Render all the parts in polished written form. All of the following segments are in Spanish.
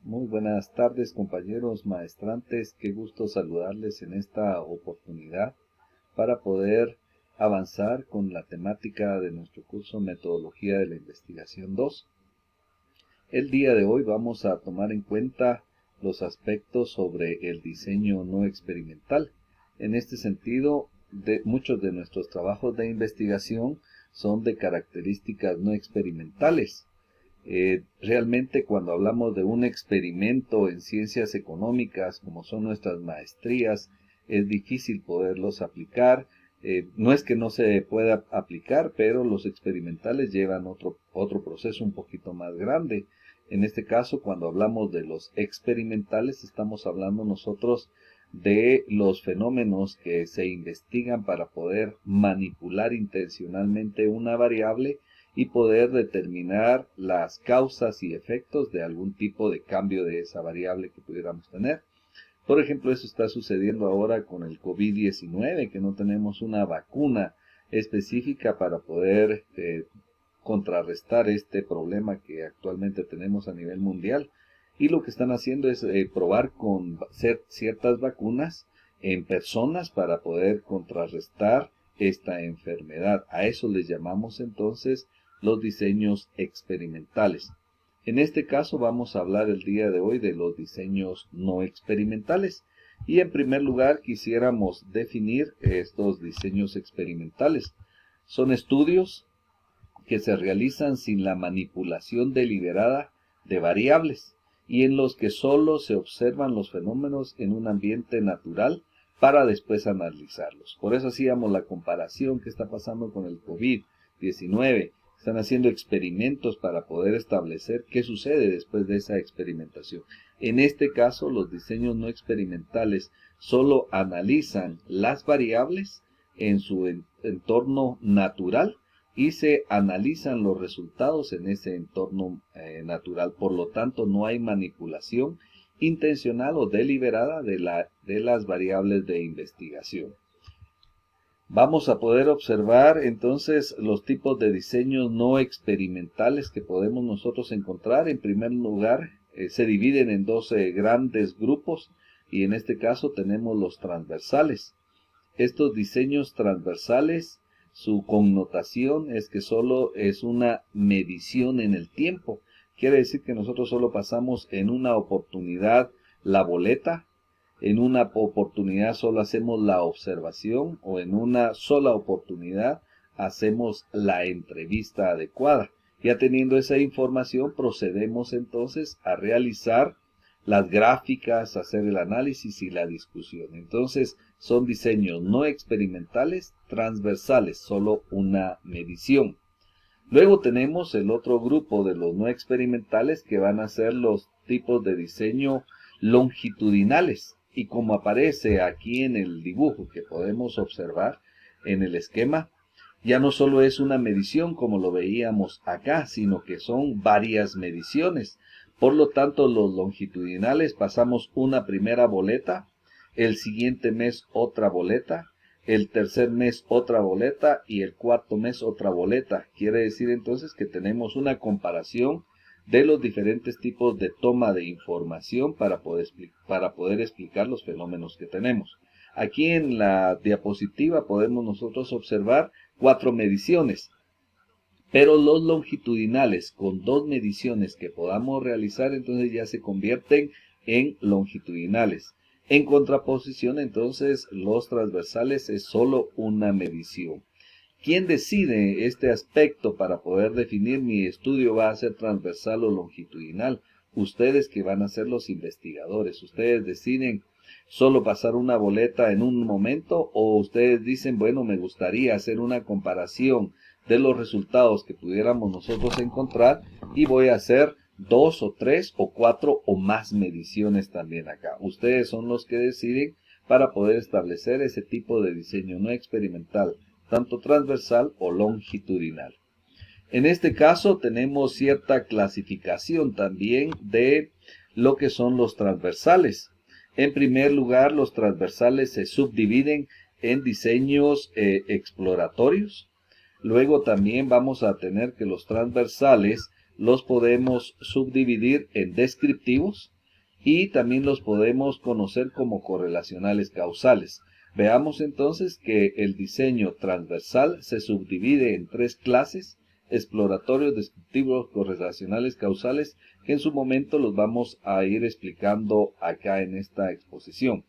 Muy buenas tardes, compañeros maestrantes. Qué gusto saludarles en esta oportunidad para poder avanzar con la temática de nuestro curso Metodología de la Investigación 2. El día de hoy vamos a tomar en cuenta los aspectos sobre el diseño no experimental. En este sentido, muchos de nuestros trabajos de investigación son de características no experimentales. Realmente cuando hablamos de un experimento en ciencias económicas, como son nuestras maestrías, es difícil poderlos aplicar. No es que no se pueda aplicar, pero los experimentales llevan otro proceso un poquito más grande. En este caso, cuando hablamos de los experimentales, estamos hablando nosotros de los fenómenos que se investigan para poder manipular intencionalmente una variable y poder determinar las causas y efectos de algún tipo de cambio de esa variable que pudiéramos tener. Por ejemplo, eso está sucediendo ahora con el COVID-19, que no tenemos una vacuna específica para poder contrarrestar este problema que actualmente tenemos a nivel mundial. Y lo que están haciendo es probar con ciertas vacunas en personas para poder contrarrestar esta enfermedad. A eso les llamamos entonces los diseños experimentales. En este caso vamos a hablar el día de hoy de los diseños no experimentales. Y en primer lugar quisiéramos definir estos diseños experimentales. Son estudios que se realizan sin la manipulación deliberada de variables y en los que solo se observan los fenómenos en un ambiente natural para después analizarlos. Por eso hacíamos la comparación que está pasando con el COVID-19. Están haciendo experimentos para poder establecer qué sucede después de esa experimentación. En este caso, los diseños no experimentales solo analizan las variables en su entorno natural y se analizan los resultados en ese entorno natural. Por lo tanto, no hay manipulación intencional o deliberada de las variables de investigación. Vamos a poder observar entonces los tipos de diseños no experimentales que podemos nosotros encontrar. En primer lugar, se dividen en dos grandes grupos y en este caso tenemos los transversales. Estos diseños transversales, su connotación es que solo es una medición en el tiempo. Quiere decir que nosotros solo pasamos en una oportunidad la boleta, en una oportunidad solo hacemos la observación o en una sola oportunidad hacemos la entrevista adecuada. Ya teniendo esa información procedemos entonces a realizar las gráficas, hacer el análisis y la discusión. Entonces son diseños no experimentales, transversales, solo una medición. Luego tenemos el otro grupo de los no experimentales que van a ser los tipos de diseño longitudinales. Y como aparece aquí en el dibujo que podemos observar en el esquema, ya no solo es una medición como lo veíamos acá, sino que son varias mediciones. Por lo tanto, los longitudinales pasamos una primera boleta, el siguiente mes otra boleta, el tercer mes otra boleta y el cuarto mes otra boleta. Quiere decir entonces que tenemos una comparación de los diferentes tipos de toma de información para poder explicar los fenómenos que tenemos. Aquí en la diapositiva podemos nosotros observar 4 mediciones, pero los longitudinales con 2 mediciones que podamos realizar entonces ya se convierten en longitudinales. En contraposición entonces los transversales es solo una medición. ¿Quién decide este aspecto para poder definir mi estudio va a ser transversal o longitudinal? Ustedes que van a ser los investigadores. Ustedes deciden solo pasar una boleta en un momento o ustedes dicen, bueno, me gustaría hacer una comparación de los resultados que pudiéramos nosotros encontrar y voy a hacer 2 o 3 o 4 o más mediciones también acá. Ustedes son los que deciden para poder establecer ese tipo de diseño no experimental, tanto transversal o longitudinal. En este caso tenemos cierta clasificación también de lo que son los transversales. En primer lugar, los transversales se subdividen en diseños exploratorios. Luego también vamos a tener que los transversales los podemos subdividir en descriptivos y también los podemos conocer como correlacionales causales. Veamos entonces que el diseño transversal se subdivide en tres clases: exploratorios, descriptivos, correlacionales causales, que en su momento los vamos a ir explicando acá en esta exposición.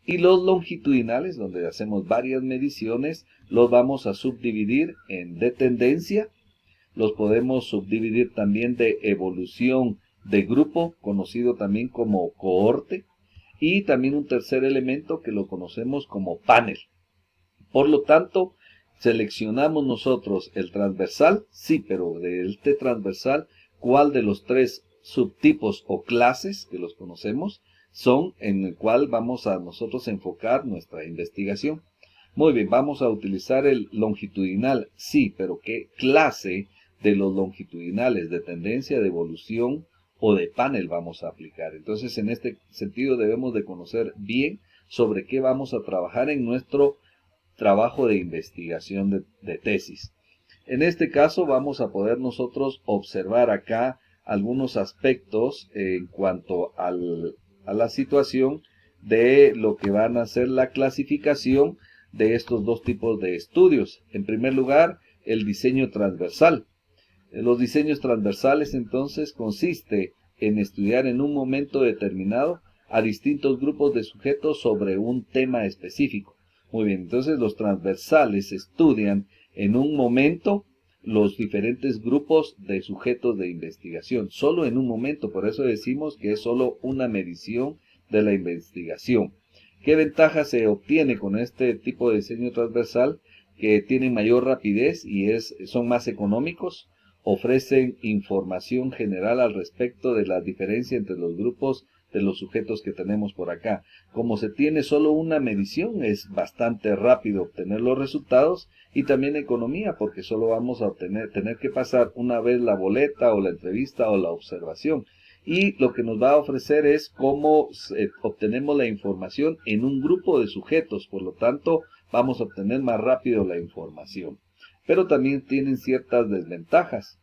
Y los longitudinales, donde hacemos varias mediciones, los vamos a subdividir en de tendencia, los podemos subdividir también de evolución de grupo, conocido también como cohorte, y también un tercer elemento que lo conocemos como panel. Por lo tanto, seleccionamos nosotros el transversal, sí, pero de este transversal, ¿cuál de los tres subtipos o clases que los conocemos son en el cual vamos a nosotros enfocar nuestra investigación? Muy bien, vamos a utilizar el longitudinal, sí, pero ¿qué clase de los longitudinales, de tendencia, de evolución o de panel vamos a aplicar? Entonces, en este sentido debemos de conocer bien sobre qué vamos a trabajar en nuestro trabajo de investigación de tesis. En este caso vamos a poder nosotros observar acá algunos aspectos en cuanto a la situación de lo que van a ser la clasificación de estos dos tipos de estudios. En primer lugar, el diseño transversal. Los diseños transversales entonces consiste en estudiar en un momento determinado a distintos grupos de sujetos sobre un tema específico. Muy bien, entonces los transversales estudian en un momento los diferentes grupos de sujetos de investigación, solo en un momento, por eso decimos que es solo una medición de la investigación. ¿Qué ventaja se obtiene con este tipo de diseño transversal? Que tienen mayor rapidez y son más económicos, ofrecen información general al respecto de la diferencia entre los grupos de los sujetos que tenemos por acá. Como se tiene solo una medición, es bastante rápido obtener los resultados y también economía, porque solo vamos a tener que pasar una vez la boleta o la entrevista o la observación. Y lo que nos va a ofrecer es cómo obtenemos la información en un grupo de sujetos, por lo tanto vamos a obtener más rápido la información. Pero también tienen ciertas desventajas.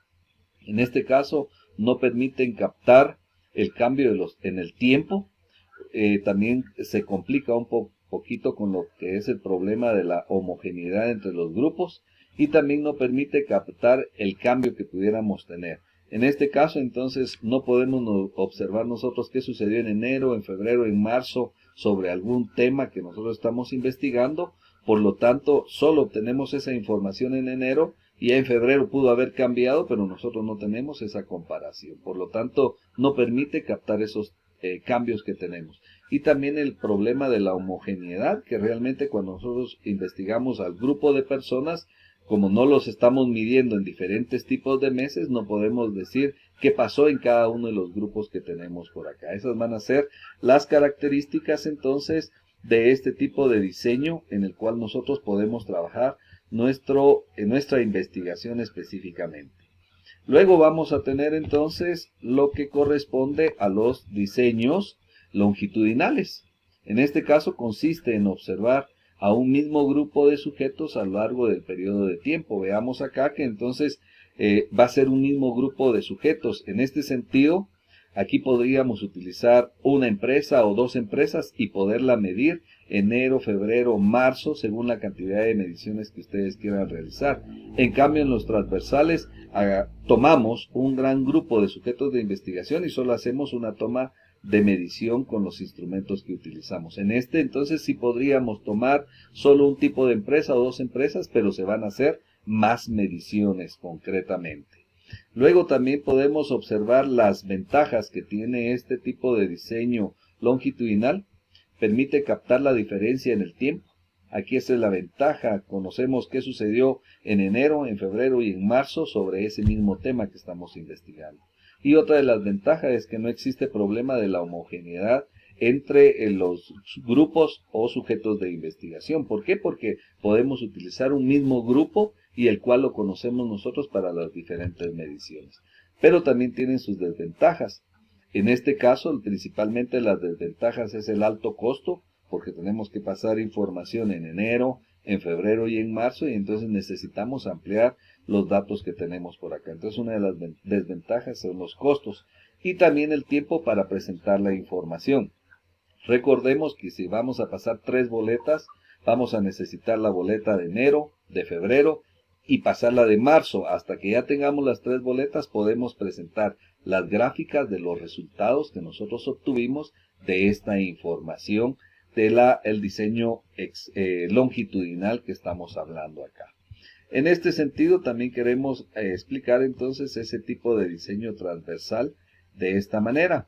En este caso, no permiten captar el cambio en el tiempo. También se complica un poquito con lo que es el problema de la homogeneidad entre los grupos y también no permite captar el cambio que pudiéramos tener. En este caso, entonces, no podemos observar nosotros qué sucedió en enero, en febrero, en marzo sobre algún tema que nosotros estamos investigando. Por lo tanto, solo obtenemos esa información en enero y en febrero pudo haber cambiado, pero nosotros no tenemos esa comparación. Por lo tanto, no permite captar esos cambios que tenemos. Y también el problema de la homogeneidad, que realmente cuando nosotros investigamos al grupo de personas, como no los estamos midiendo en diferentes tipos de meses, no podemos decir qué pasó en cada uno de los grupos que tenemos por acá. Esas van a ser las características entonces de este tipo de diseño en el cual nosotros podemos trabajar en nuestra investigación específicamente. Luego vamos a tener entonces lo que corresponde a los diseños longitudinales. En este caso consiste en observar a un mismo grupo de sujetos a lo largo del periodo de tiempo. Veamos acá que entonces va a ser un mismo grupo de sujetos. En este sentido, aquí podríamos utilizar una empresa o dos empresas y poderla medir enero, febrero, marzo, según la cantidad de mediciones que ustedes quieran realizar. En cambio, en los transversales tomamos un gran grupo de sujetos de investigación y solo hacemos una toma de medición con los instrumentos que utilizamos. En este, entonces, sí podríamos tomar solo un tipo de empresa o dos empresas, pero se van a hacer más mediciones concretamente. Luego también podemos observar las ventajas que tiene este tipo de diseño longitudinal. Permite captar la diferencia en el tiempo. Aquí esa es la ventaja. Conocemos qué sucedió en enero, en febrero y en marzo sobre ese mismo tema que estamos investigando. Y otra de las ventajas es que no existe problema de la homogeneidad entre los grupos o sujetos de investigación. ¿Por qué? Porque podemos utilizar un mismo grupo y el cual lo conocemos nosotros para las diferentes mediciones. Pero también tienen sus desventajas. En este caso, principalmente las desventajas es el alto costo, porque tenemos que pasar información en enero, en febrero y en marzo, y entonces necesitamos ampliar los datos que tenemos por acá. Entonces una de las desventajas son los costos y también el tiempo para presentar la información. Recordemos que si vamos a pasar 3 boletas, vamos a necesitar la boleta de enero, de febrero y pasarla de marzo. Hasta que ya tengamos las 3 boletas, podemos presentar las gráficas de los resultados que nosotros obtuvimos de esta información el diseño longitudinal que estamos hablando acá. En este sentido, también queremos explicar entonces ese tipo de diseño transversal de esta manera.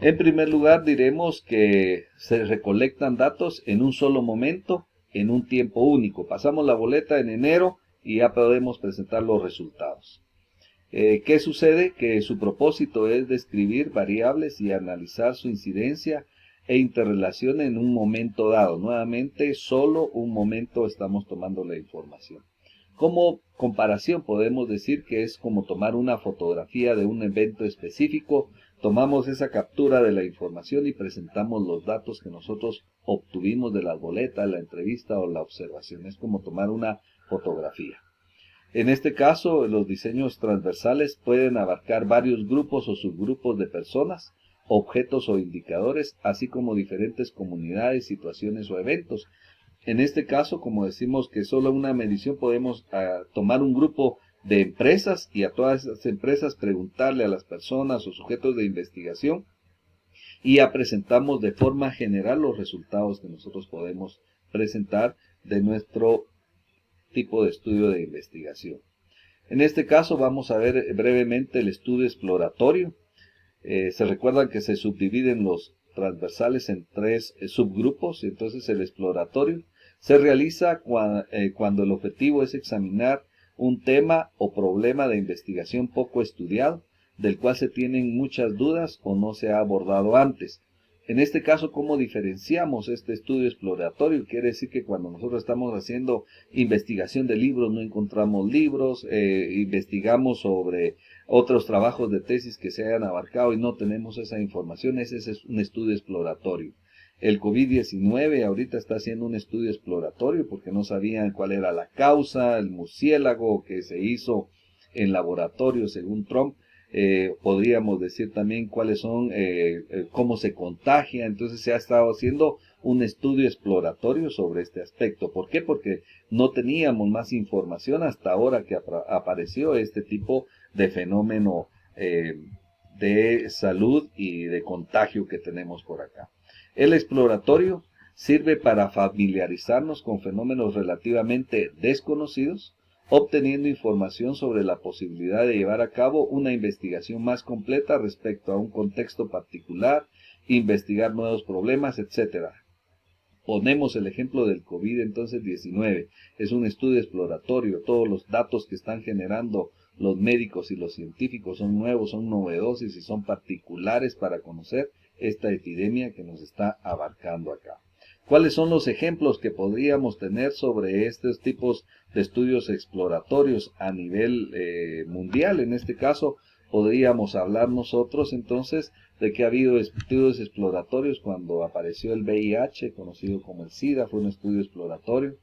En primer lugar, diremos que se recolectan datos en un solo momento, en un tiempo único. Pasamos la boleta en enero y ya podemos presentar los resultados. ¿Qué sucede? Que su propósito es describir variables y analizar su incidencia e interrelación en un momento dado. Nuevamente, solo un momento estamos tomando la información. Como comparación, podemos decir que es como tomar una fotografía de un evento específico. Tomamos esa captura de la información y presentamos los datos que nosotros obtuvimos de la boleta, la entrevista o la observación. Es como tomar una fotografía. En este caso, los diseños transversales pueden abarcar varios grupos o subgrupos de personas, objetos o indicadores, así como diferentes comunidades, situaciones o eventos. En este caso, como decimos que solo una medición, podemos tomar un grupo de empresas y a todas esas empresas preguntarle a las personas o sujetos de investigación y ya presentamos de forma general los resultados que nosotros podemos presentar de nuestro tipo de estudio de investigación. En este caso vamos a ver brevemente el estudio exploratorio. Se recuerdan que se subdividen los transversales en 3 subgrupos. Entonces el exploratorio se realiza cuando el objetivo es examinar un tema o problema de investigación poco estudiado, del cual se tienen muchas dudas o no se ha abordado antes. En este caso, ¿cómo diferenciamos este estudio exploratorio? Quiere decir que cuando nosotros estamos haciendo investigación de libros, no encontramos libros, investigamos sobre otros trabajos de tesis que se hayan abarcado y no tenemos esa información. Ese es un estudio exploratorio. El COVID-19 ahorita está haciendo un estudio exploratorio porque no sabían cuál era la causa, el murciélago que se hizo en laboratorio según Trump. Podríamos decir también cuáles son, cómo se contagia. Entonces se ha estado haciendo un estudio exploratorio sobre este aspecto. ¿Por qué? Porque no teníamos más información hasta ahora que apareció este tipo de fenómeno de salud y de contagio que tenemos por acá. El exploratorio sirve para familiarizarnos con fenómenos relativamente desconocidos, obteniendo información sobre la posibilidad de llevar a cabo una investigación más completa respecto a un contexto particular, investigar nuevos problemas, etc. Ponemos el ejemplo del COVID entonces 19. Es un estudio exploratorio. Todos los datos que están generando los médicos y los científicos son nuevos, son novedosos y son particulares para conocer esta epidemia que nos está abarcando acá. ¿Cuáles son los ejemplos que podríamos tener sobre estos tipos de estudios exploratorios a nivel mundial? En este caso, podríamos hablar nosotros entonces de que ha habido estudios exploratorios cuando apareció el VIH, conocido como el SIDA, fue un estudio exploratorio.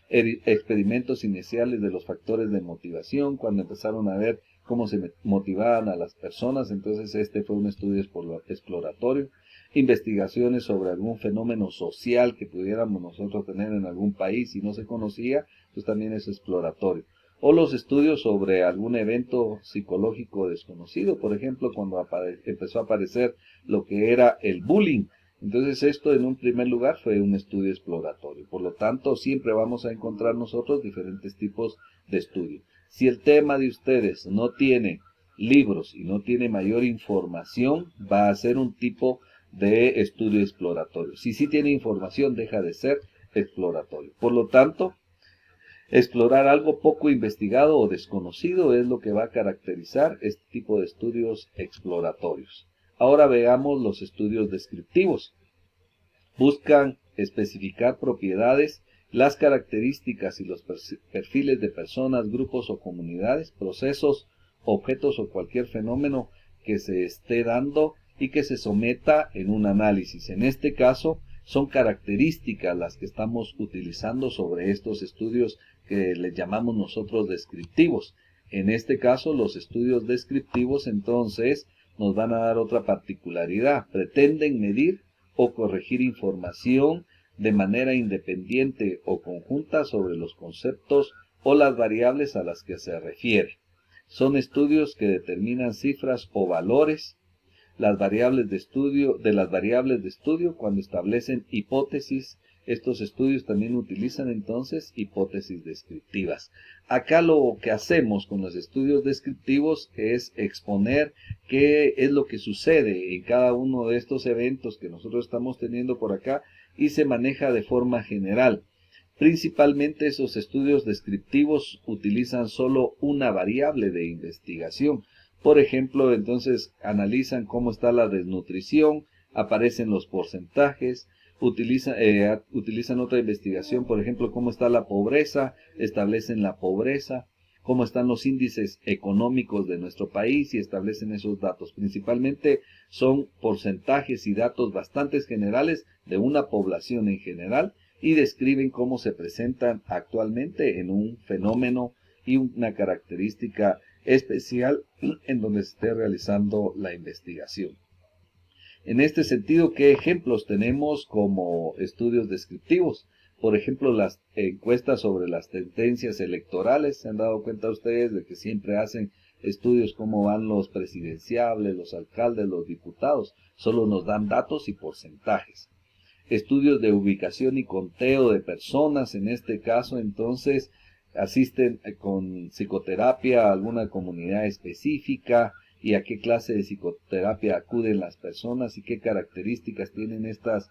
Experimentos iniciales de los factores de motivación, cuando empezaron a ver cómo se motivaban a las personas, entonces este fue un estudio exploratorio. Investigaciones sobre algún fenómeno social que pudiéramos nosotros tener en algún país y no se conocía, pues también es exploratorio. O los estudios sobre algún evento psicológico desconocido, por ejemplo, cuando empezó a aparecer lo que era el bullying. Entonces esto en un primer lugar fue un estudio exploratorio. Por lo tanto, siempre vamos a encontrar nosotros diferentes tipos de estudio. Si el tema de ustedes no tiene libros y no tiene mayor información, va a ser un tipo de estudio exploratorio. Si sí tiene información, deja de ser exploratorio. Por lo tanto, explorar algo poco investigado o desconocido es lo que va a caracterizar este tipo de estudios exploratorios. Ahora veamos los estudios descriptivos. Buscan especificar propiedades, las características y los perfiles de personas, grupos o comunidades, procesos, objetos o cualquier fenómeno que se esté dando y que se someta en un análisis. En este caso, son características las que estamos utilizando sobre estos estudios que les llamamos nosotros descriptivos. En este caso, los estudios descriptivos entonces nos van a dar otra particularidad. Pretenden medir o corregir información de manera independiente o conjunta sobre los conceptos o las variables a las que se refiere. Son estudios que determinan cifras o valores de las variables de estudio cuando establecen hipótesis. Estos estudios también utilizan entonces hipótesis descriptivas. Acá lo que hacemos con los estudios descriptivos es exponer qué es lo que sucede en cada uno de estos eventos que nosotros estamos teniendo por acá y se maneja de forma general. Principalmente esos estudios descriptivos utilizan solo una variable de investigación. Por ejemplo, entonces analizan cómo está la desnutrición, aparecen los porcentajes, utilizan otra investigación, por ejemplo, cómo está la pobreza, establecen la pobreza, cómo están los índices económicos de nuestro país y establecen esos datos. Principalmente son porcentajes y datos bastante generales de una población en general y describen cómo se presentan actualmente en un fenómeno y una característica especial en donde se esté realizando la investigación. En este sentido, ¿qué ejemplos tenemos como estudios descriptivos? Por ejemplo, las encuestas sobre las tendencias electorales. ¿Se han dado cuenta ustedes de que siempre hacen estudios cómo van los presidenciables, los alcaldes, los diputados? Solo nos dan datos y porcentajes. Estudios de ubicación y conteo de personas, en este caso entonces asisten con psicoterapia a alguna comunidad específica y a qué clase de psicoterapia acuden las personas y qué características tienen estas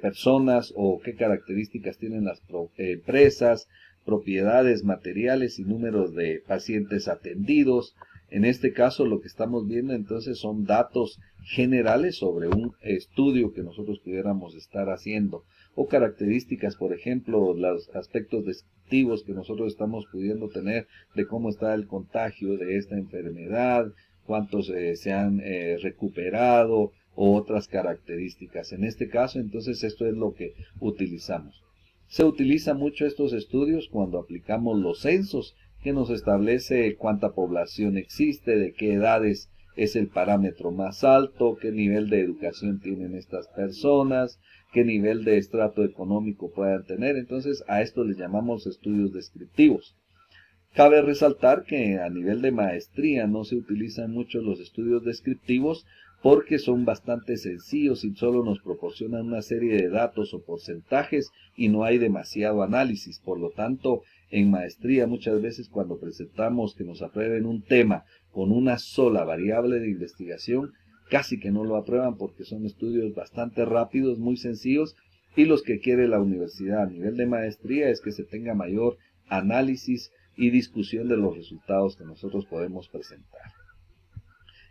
personas o qué características tienen las empresas, propiedades materiales y números de pacientes atendidos. En este caso lo que estamos viendo entonces son datos generales sobre un estudio que nosotros pudiéramos estar haciendo o características, por ejemplo, los aspectos descriptivos que nosotros estamos pudiendo tener de cómo está el contagio de esta enfermedad, cuántos se han recuperado o otras características. En este caso, entonces, esto es lo que utilizamos. Se utiliza mucho estos estudios cuando aplicamos los censos, que nos establece cuánta población existe, de qué edades es el parámetro más alto, qué nivel de educación tienen estas personas, qué nivel de estrato económico puedan tener. Entonces, a esto les llamamos estudios descriptivos. Cabe resaltar que a nivel de maestría no se utilizan mucho los estudios descriptivos porque son bastante sencillos y solo nos proporcionan una serie de datos o porcentajes y no hay demasiado análisis. Por lo tanto, en maestría muchas veces cuando presentamos que nos aprueben un tema con una sola variable de investigación, casi que no lo aprueban porque son estudios bastante rápidos, muy sencillos, y los que quiere la universidad a nivel de maestría es que se tenga mayor análisis y discusión de los resultados que nosotros podemos presentar.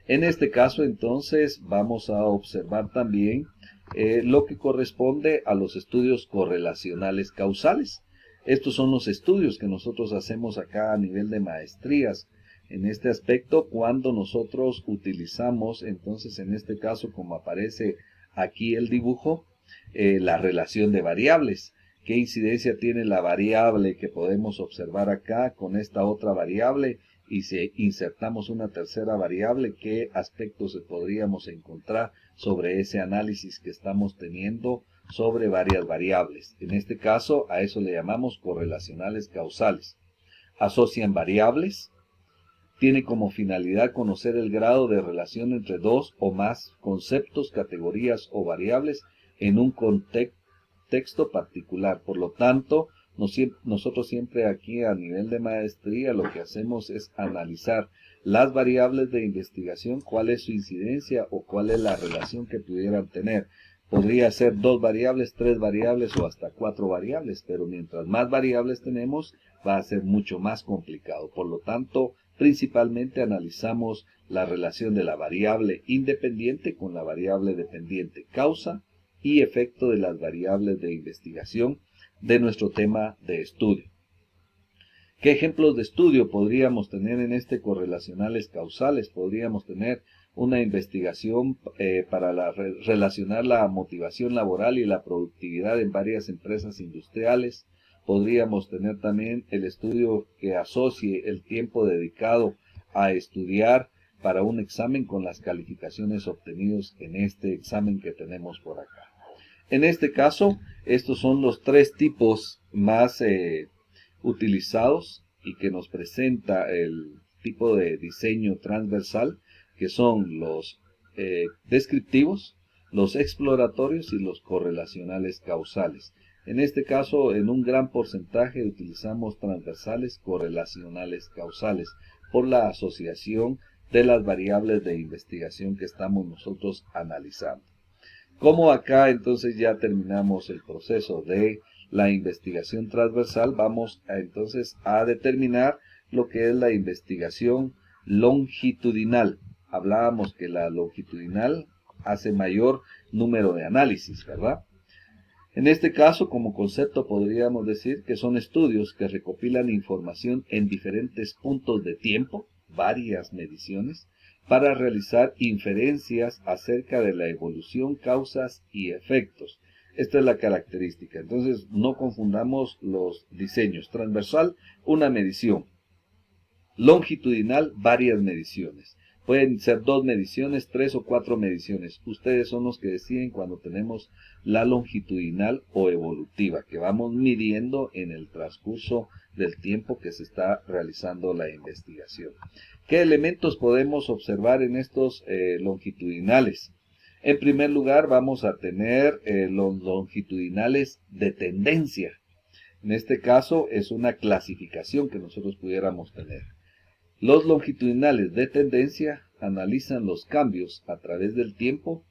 En este caso, entonces, vamos a observar también lo que corresponde a los estudios correlacionales causales. Estos son los estudios que nosotros hacemos acá a nivel de maestrías. En este aspecto, cuando nosotros utilizamos, entonces, en este caso, como aparece aquí el dibujo, la relación de variables. ¿Qué incidencia tiene la variable que podemos observar acá con esta otra variable? Y si insertamos una tercera variable, ¿qué aspectos podríamos encontrar sobre ese análisis que estamos teniendo sobre varias variables? En este caso, a eso le llamamos correlacionales causales. Asocian variables. Tiene como finalidad conocer el grado de relación entre dos o más conceptos, categorías o variables en un contexto particular. Por lo tanto, nosotros siempre aquí a nivel de maestría lo que hacemos es analizar las variables de investigación, cuál es su incidencia o cuál es la relación que pudieran tener. Podría ser 2 variables, 3 variables o hasta 4 variables, pero mientras más variables tenemos va a ser mucho más complicado. Por lo tanto, principalmente analizamos la relación de la variable independiente con la variable dependiente, causa y efecto de las variables de investigación de nuestro tema de estudio. ¿Qué ejemplos de estudio podríamos tener en este correlacionales causales? Podríamos tener una investigación para relacionar la motivación laboral y la productividad en varias empresas industriales. Podríamos tener también el estudio que asocie el tiempo dedicado a estudiar para un examen con las calificaciones obtenidas en este examen que tenemos por acá. En este caso, estos son los tres tipos más utilizados y que nos presenta el tipo de diseño transversal, que son los descriptivos, los exploratorios y los correlacionales causales. En este caso, en un gran porcentaje utilizamos transversales, correlacionales causales, por la asociación de las variables de investigación que estamos nosotros analizando. Como acá entonces ya terminamos el proceso de la investigación transversal, vamos entonces a determinar lo que es la investigación longitudinal. Hablábamos que la longitudinal hace mayor número de análisis, ¿verdad? En este caso, como concepto, podríamos decir que son estudios que recopilan información en diferentes puntos de tiempo, varias mediciones, para realizar inferencias acerca de la evolución, causas y efectos. Esta es la característica. Entonces, no confundamos los diseños. Transversal, una medición. Longitudinal, varias mediciones. Pueden ser 2 mediciones, 3 o 4 mediciones. Ustedes son los que deciden cuando tenemos la longitudinal o evolutiva, que vamos midiendo en el transcurso del tiempo que se está realizando la investigación. ¿Qué elementos podemos observar en estos longitudinales? En primer lugar, vamos a tener los longitudinales de tendencia. En este caso, es una clasificación que nosotros pudiéramos tener. Los longitudinales de tendencia analizan los cambios a través del tiempo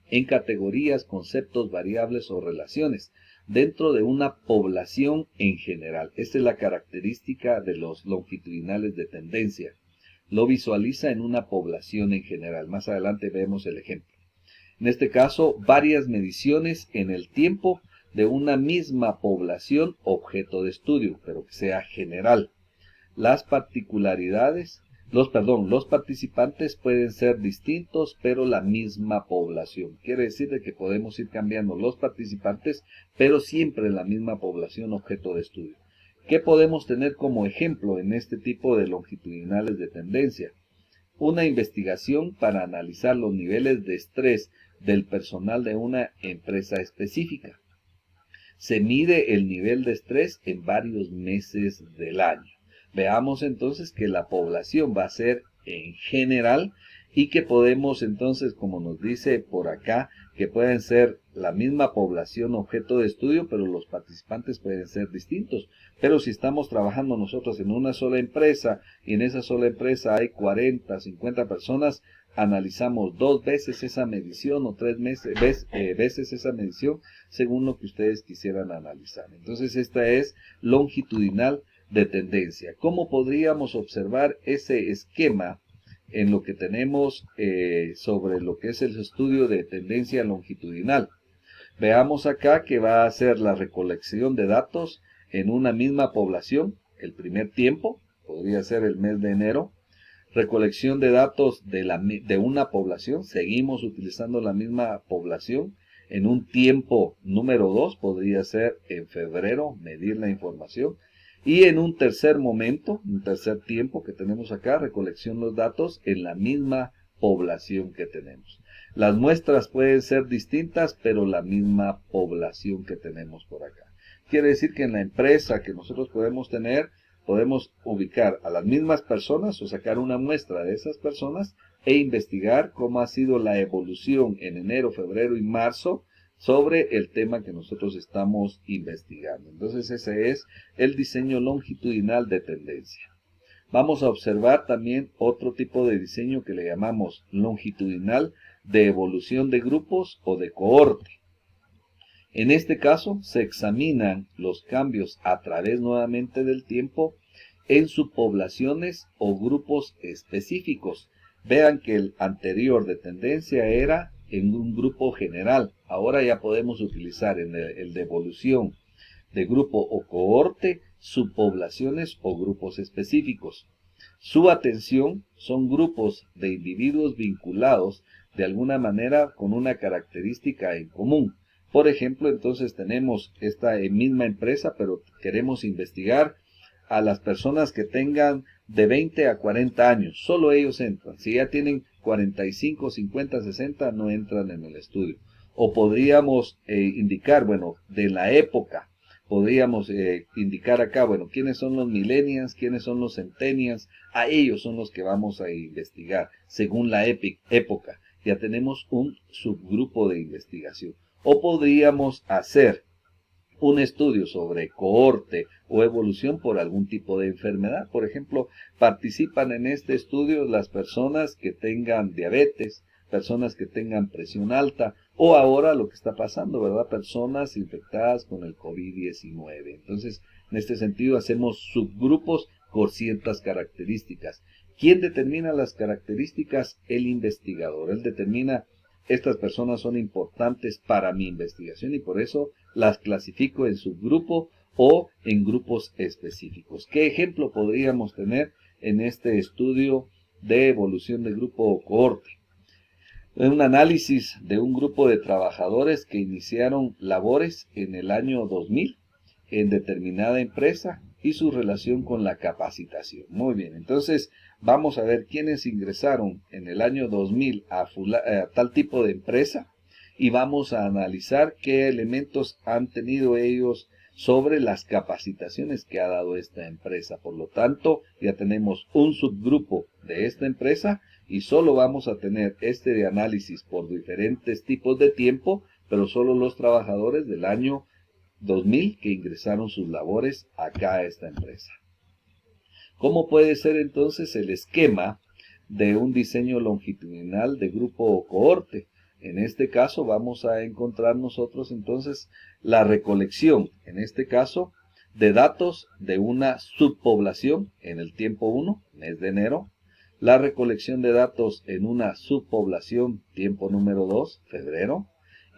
en categorías, conceptos, variables o relaciones dentro de una población en general. Esta es la característica de los longitudinales de tendencia. Lo visualiza en una población en general. Más adelante vemos el ejemplo. En este caso, varias mediciones en el tiempo de una misma población objeto de estudio, pero que sea general. Las particularidades, los participantes pueden ser distintos, pero la misma población. Quiere decir de que podemos ir cambiando los participantes, pero siempre la misma población objeto de estudio. ¿Qué podemos tener como ejemplo en este tipo de longitudinales de tendencia? Una investigación para analizar los niveles de estrés del personal de una empresa específica. Se mide el nivel de estrés en varios meses del año. Veamos entonces que la población va a ser en general y que podemos entonces, como nos dice por acá, que pueden ser la misma población objeto de estudio, pero los participantes pueden ser distintos. Pero si estamos trabajando nosotros en una sola empresa y en esa sola empresa hay 40, 50 personas, analizamos 2 veces esa medición o 3 veces esa medición según lo que ustedes quisieran analizar. Entonces esta es longitudinal de tendencia. ¿Cómo podríamos observar ese esquema en lo que tenemos sobre lo que es el estudio de tendencia longitudinal? Veamos acá que va a ser la recolección de datos en una misma población, el primer tiempo, podría ser el mes de enero. Recolección de datos de una población, seguimos utilizando la misma población. En un tiempo número 2, podría ser en febrero, medir la información. Y en un tercer momento, un tercer tiempo que tenemos acá, recolección de los datos en la misma población que tenemos. Las muestras pueden ser distintas, pero la misma población que tenemos por acá. Quiere decir que en la empresa que nosotros podemos tener, podemos ubicar a las mismas personas o sacar una muestra de esas personas e investigar cómo ha sido la evolución en enero, febrero y marzo sobre el tema que nosotros estamos investigando. Entonces ese es el diseño longitudinal de tendencia. Vamos a observar también otro tipo de diseño que le llamamos longitudinal de evolución de grupos o de cohorte. En este caso se examinan los cambios a través nuevamente del tiempo en subpoblaciones o grupos específicos. Vean que el anterior de tendencia era en un grupo general. Ahora ya podemos utilizar en el de evolución de grupo o cohorte subpoblaciones o grupos específicos. Su atención son grupos de individuos vinculados de alguna manera con una característica en común. Por ejemplo, entonces tenemos esta misma empresa, pero queremos investigar a las personas que tengan de 20 a 40 años. Solo ellos entran. Si ya tienen 45, 50, 60, no entran en el estudio. O podríamos indicar, bueno, de la época, podríamos indicar acá, bueno, quiénes son los millennials, quiénes son los centennials. A ellos son los que vamos a investigar según la época. Ya tenemos un subgrupo de investigación. O podríamos hacer un estudio sobre cohorte o evolución por algún tipo de enfermedad. Por ejemplo, participan en este estudio las personas que tengan diabetes, personas que tengan presión alta, o ahora lo que está pasando, ¿verdad? Personas infectadas con el COVID-19. Entonces, en este sentido, hacemos subgrupos por ciertas características. ¿Quién determina las características? El investigador. Él determina, estas personas son importantes para mi investigación y por eso las clasifico en subgrupo o en grupos específicos. ¿Qué ejemplo podríamos tener en este estudio de evolución de grupo o cohorte? Un análisis de un grupo de trabajadores que iniciaron labores en el año 2000 en determinada empresa y su relación con la capacitación. Muy bien, entonces vamos a ver quiénes ingresaron en el año 2000 a tal tipo de empresa y vamos a analizar qué elementos han tenido ellos sobre las capacitaciones que ha dado esta empresa. Por lo tanto, ya tenemos un subgrupo de esta empresa y solo vamos a tener este de análisis por diferentes tipos de tiempo, pero solo los trabajadores del año 2000 que ingresaron sus labores acá a esta empresa. ¿Cómo puede ser entonces el esquema de un diseño longitudinal de grupo o cohorte? En este caso vamos a encontrar nosotros entonces la recolección, en este caso, de datos de una subpoblación en el tiempo 1, mes de enero, la recolección de datos en una subpoblación, tiempo número 2, febrero,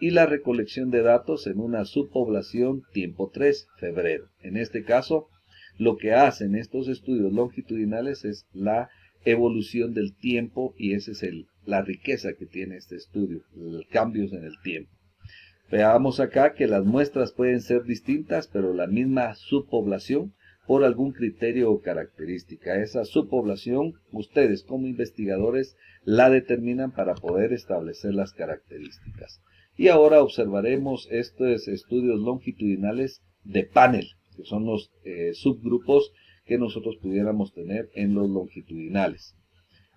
y la recolección de datos en una subpoblación, tiempo 3, febrero. En este caso, lo que hacen estos estudios longitudinales es la evolución del tiempo y esa es la riqueza que tiene este estudio, los cambios en el tiempo. Veamos acá que las muestras pueden ser distintas, pero la misma subpoblación por algún criterio o característica. Esa subpoblación, ustedes como investigadores la determinan para poder establecer las características. Y ahora observaremos estos estudios longitudinales de panel, que son los subgrupos que nosotros pudiéramos tener en los longitudinales.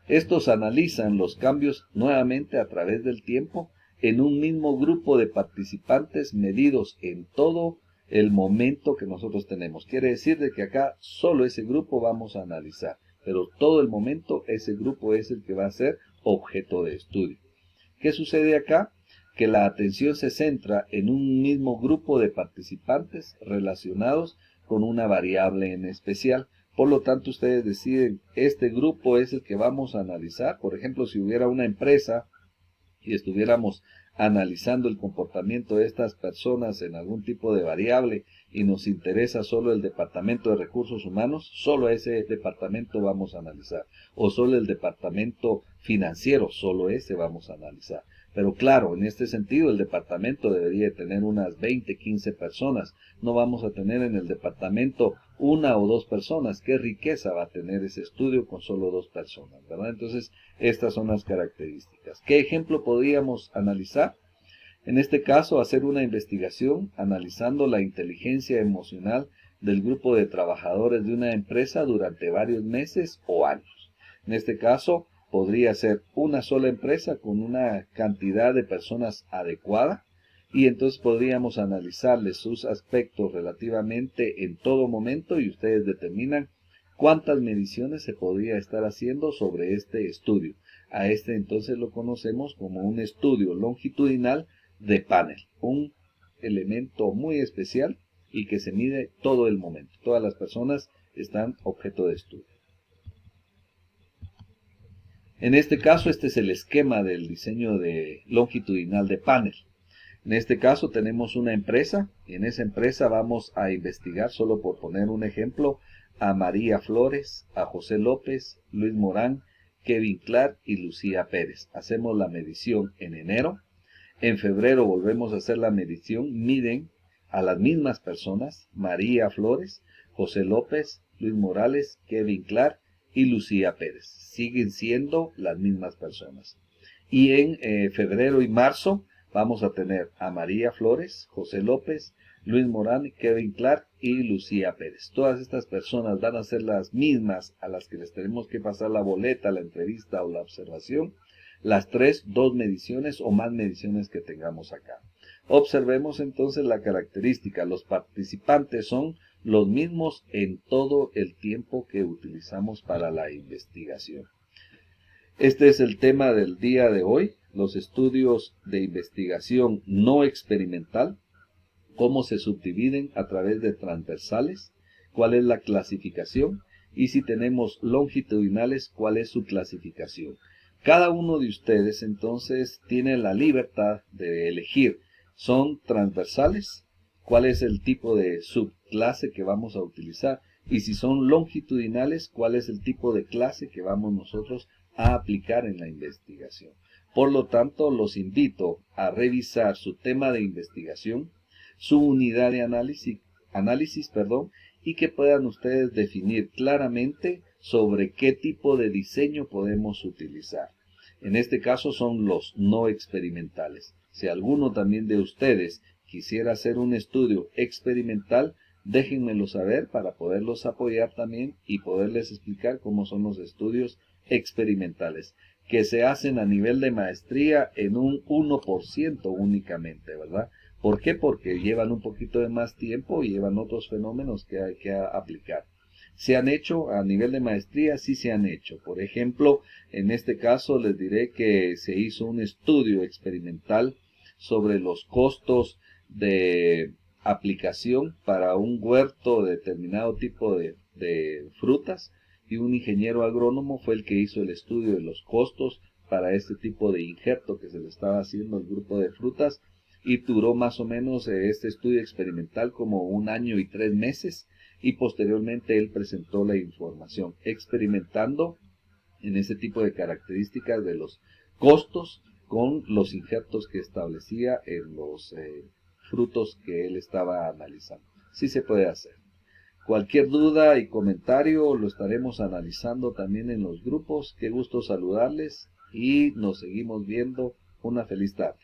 Estos analizan los cambios nuevamente a través del tiempo en un mismo grupo de participantes medidos en todo el momento que nosotros tenemos. Quiere decir de que acá solo ese grupo vamos a analizar, pero todo el momento ese grupo es el que va a ser objeto de estudio. ¿Qué sucede acá? Que la atención se centra en un mismo grupo de participantes relacionados con una variable en especial. Por lo tanto, ustedes deciden, este grupo es el que vamos a analizar. Por ejemplo, si hubiera una empresa y estuviéramos analizando el comportamiento de estas personas en algún tipo de variable y nos interesa solo el departamento de recursos humanos, solo ese departamento vamos a analizar. O solo el departamento financiero, solo ese vamos a analizar. Pero claro, en este sentido el departamento debería tener unas 20, 15 personas. No vamos a tener en el departamento una o dos personas. ¿Qué riqueza va a tener ese estudio con solo dos personas, verdad? Entonces, estas son las características. ¿Qué ejemplo podríamos analizar? En este caso, hacer una investigación analizando la inteligencia emocional del grupo de trabajadores de una empresa durante varios meses o años. En este caso, podría ser una sola empresa con una cantidad de personas adecuada y entonces podríamos analizarles sus aspectos relativamente en todo momento y ustedes determinan cuántas mediciones se podría estar haciendo sobre este estudio. A este entonces lo conocemos como un estudio longitudinal de panel, un elemento muy especial y que se mide todo el momento. Todas las personas están objeto de estudio. En este caso, este es el esquema del diseño longitudinal de panel. En este caso tenemos una empresa y en esa empresa vamos a investigar, solo por poner un ejemplo, a María Flores, a José López, Luis Morán, Kevin Clark y Lucía Pérez. Hacemos la medición en enero. En febrero volvemos a hacer la medición, miden a las mismas personas, María Flores, José López, Luis Morales, Kevin Clark y Lucía Pérez. Siguen siendo las mismas personas. Y en febrero y marzo vamos a tener a María Flores, José López, Luis Morán, Kevin Clark y Lucía Pérez. Todas estas personas van a ser las mismas a las que les tenemos que pasar la boleta, la entrevista o la observación. Las 2 mediciones o más mediciones que tengamos acá. Observemos entonces la característica. Los participantes son los mismos en todo el tiempo que utilizamos para la investigación. Este es el tema del día de hoy, los estudios de investigación no experimental, cómo se subdividen a través de transversales, cuál es la clasificación y si tenemos longitudinales, cuál es su clasificación. Cada uno de ustedes entonces tiene la libertad de elegir, ¿son transversales? ¿Cuál es el tipo de subclase que vamos a utilizar? Y si son longitudinales, ¿cuál es el tipo de clase que vamos nosotros a aplicar en la investigación? Por lo tanto, los invito a revisar su tema de investigación, su unidad de análisis, y que puedan ustedes definir claramente sobre qué tipo de diseño podemos utilizar. En este caso son los no experimentales. Si alguno también de ustedes quisiera hacer un estudio experimental, déjenmelo saber para poderlos apoyar también y poderles explicar cómo son los estudios experimentales, que se hacen a nivel de maestría en un 1% únicamente, ¿verdad? ¿Por qué? Porque llevan un poquito de más tiempo y llevan otros fenómenos que hay que aplicar. ¿Se han hecho a nivel de maestría? Sí se han hecho. Por ejemplo, en este caso les diré que se hizo un estudio experimental sobre los costos de aplicación para un huerto de determinado tipo de frutas, y un ingeniero agrónomo fue el que hizo el estudio de los costos para este tipo de injerto que se le estaba haciendo al grupo de frutas, y duró más o menos este estudio experimental como 1 año y 3 meses, y posteriormente él presentó la información experimentando en ese tipo de características de los costos con los injertos que establecía en los frutos que él estaba analizando. Sí se puede hacer. Cualquier duda y comentario lo estaremos analizando también en los grupos. Qué gusto saludarles y nos seguimos viendo. Una feliz tarde.